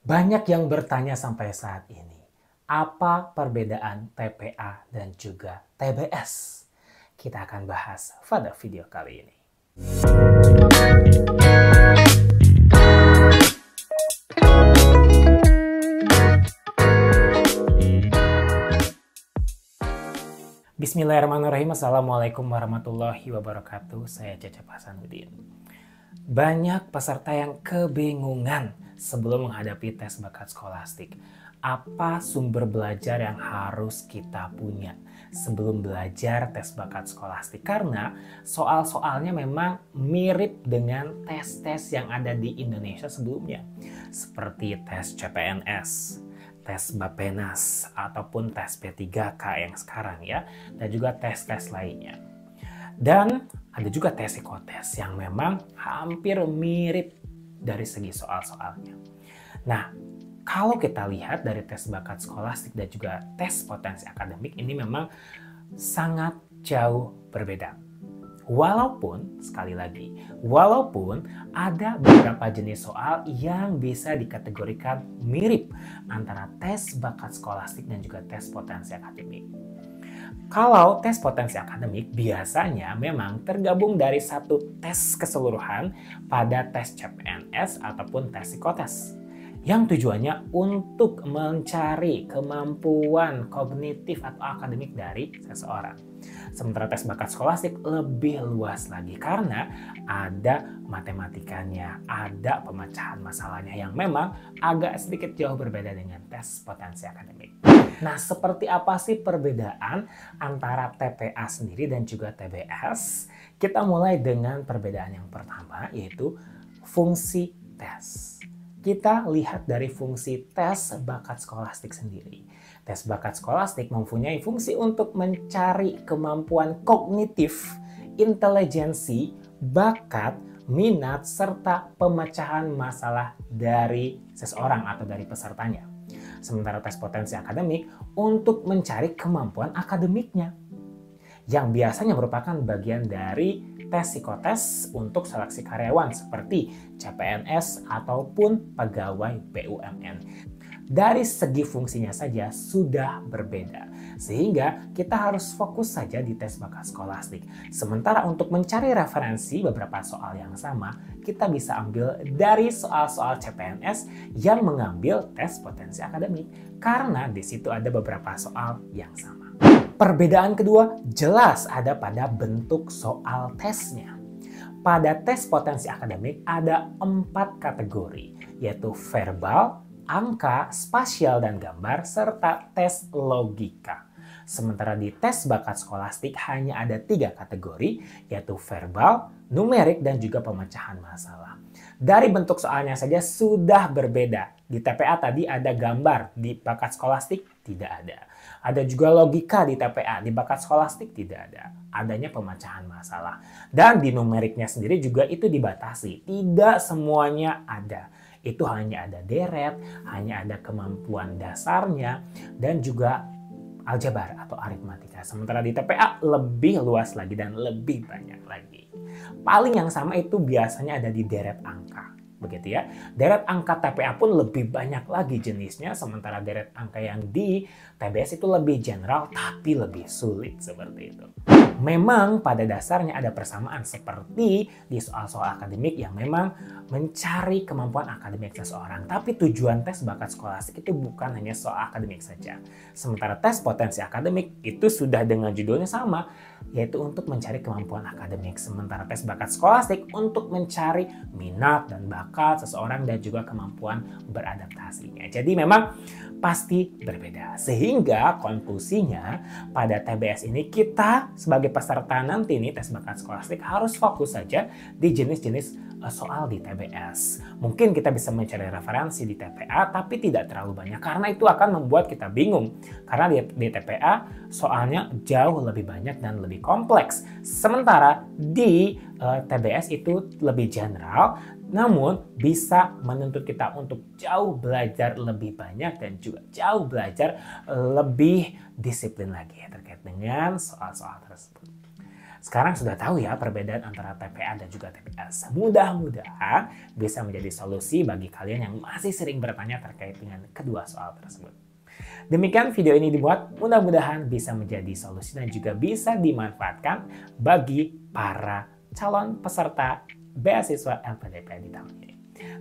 Banyak yang bertanya sampai saat ini, apa perbedaan TPA dan juga TBS? Kita akan bahas pada video kali ini. Bismillahirrahmanirrahim. Assalamualaikum warahmatullahi wabarakatuh. Saya Cecep Hasanuddin. Banyak peserta yang kebingungan sebelum menghadapi tes bakat skolastik. Apa sumber belajar yang harus kita punya sebelum belajar tes bakat skolastik? Karena soal-soalnya memang mirip dengan tes-tes yang ada di Indonesia sebelumnya. Seperti tes CPNS, tes Bappenas, ataupun tes P3K yang sekarang ya. Dan juga tes-tes lainnya. Dan ada juga tes psikotes yang memang hampir mirip dari segi soal-soalnya. Nah, kalau kita lihat dari tes bakat skolastik dan juga tes potensi akademik ini memang sangat jauh berbeda. Walaupun, sekali lagi, walaupun ada beberapa jenis soal yang bisa dikategorikan mirip antara tes bakat skolastik dan juga tes potensi akademik. Kalau tes potensi akademik biasanya memang tergabung dari satu tes keseluruhan pada tes CPNS ataupun tes psikotes, yang tujuannya untuk mencari kemampuan kognitif atau akademik dari seseorang. Sementara tes bakat skolastik lebih luas lagi karena ada matematikanya, ada pemecahan masalahnya yang memang agak sedikit jauh berbeda dengan tes potensi akademik. Nah, seperti apa sih perbedaan antara TPA sendiri dan juga TBS? Kita mulai dengan perbedaan yang pertama, yaitu fungsi tes. Kita lihat dari fungsi tes bakat skolastik sendiri. Tes bakat skolastik mempunyai fungsi untuk mencari kemampuan kognitif, intelijensi, bakat, minat, serta pemecahan masalah dari seseorang atau dari pesertanya. Sementara tes potensi akademik untuk mencari kemampuan akademiknya, yang biasanya merupakan bagian dari tes psikotes untuk seleksi karyawan seperti CPNS ataupun pegawai BUMN. Dari segi fungsinya saja sudah berbeda, sehingga kita harus fokus saja di tes bakat skolastik. Sementara untuk mencari referensi beberapa soal yang sama, kita bisa ambil dari soal-soal CPNS yang mengambil tes potensi akademik, karena di situ ada beberapa soal yang sama. Perbedaan kedua jelas ada pada bentuk soal tesnya. Pada tes potensi akademik ada 4 kategori, yaitu verbal, angka, spasial dan gambar, serta tes logika. Sementara di tes bakat skolastik hanya ada 3 kategori, yaitu verbal, numerik, dan juga pemecahan masalah. Dari bentuk soalnya saja sudah berbeda. Di TPA tadi ada gambar, di bakat skolastik tidak ada. Ada juga logika di TPA, di bakat skolastik tidak ada. Adanya pemecahan masalah. Dan di numeriknya sendiri juga itu dibatasi. Tidak semuanya ada. Itu hanya ada deret, hanya ada kemampuan dasarnya, dan juga aljabar atau aritmatika. Sementara di TPA lebih luas lagi dan lebih banyak lagi. Paling yang sama itu biasanya ada di deret angka. Begitu ya. Deret angka TPA pun lebih banyak lagi jenisnya, sementara deret angka yang di TBS itu lebih general tapi lebih sulit seperti itu. Memang pada dasarnya ada persamaan seperti di soal-soal akademik yang memang mencari kemampuan akademik seseorang. Tapi tujuan tes bakat skolastik itu bukan hanya soal akademik saja. Sementara tes potensi akademik itu sudah dengan judulnya sama, yaitu untuk mencari kemampuan akademik. Sementara tes bakat skolastik untuk mencari minat dan bakat seseorang dan juga kemampuan beradaptasinya. Jadi memang pasti berbeda. Sehingga konklusinya pada TBS ini kita sebagai peserta nanti nih tes bakat skolastik harus fokus saja di jenis-jenis soal di TBS. Mungkin kita bisa mencari referensi di TPA tapi tidak terlalu banyak karena itu akan membuat kita bingung. Karena di TPA soalnya jauh lebih banyak dan lebih kompleks. Sementara di TBS itu lebih general, namun bisa menuntut kita untuk jauh belajar lebih banyak dan juga jauh belajar lebih disiplin lagi terkait dengan soal-soal tersebut. Sekarang sudah tahu ya perbedaan antara TPA dan juga TPS. Mudah-mudahan bisa menjadi solusi bagi kalian yang masih sering bertanya terkait dengan kedua soal tersebut. Demikian video ini dibuat, mudah-mudahan bisa menjadi solusi dan juga bisa dimanfaatkan bagi para calon peserta beasiswa LPDP di tahun ini.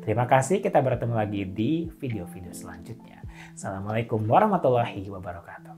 Terima kasih, kita bertemu lagi di video-video selanjutnya. Assalamualaikum warahmatullahi wabarakatuh.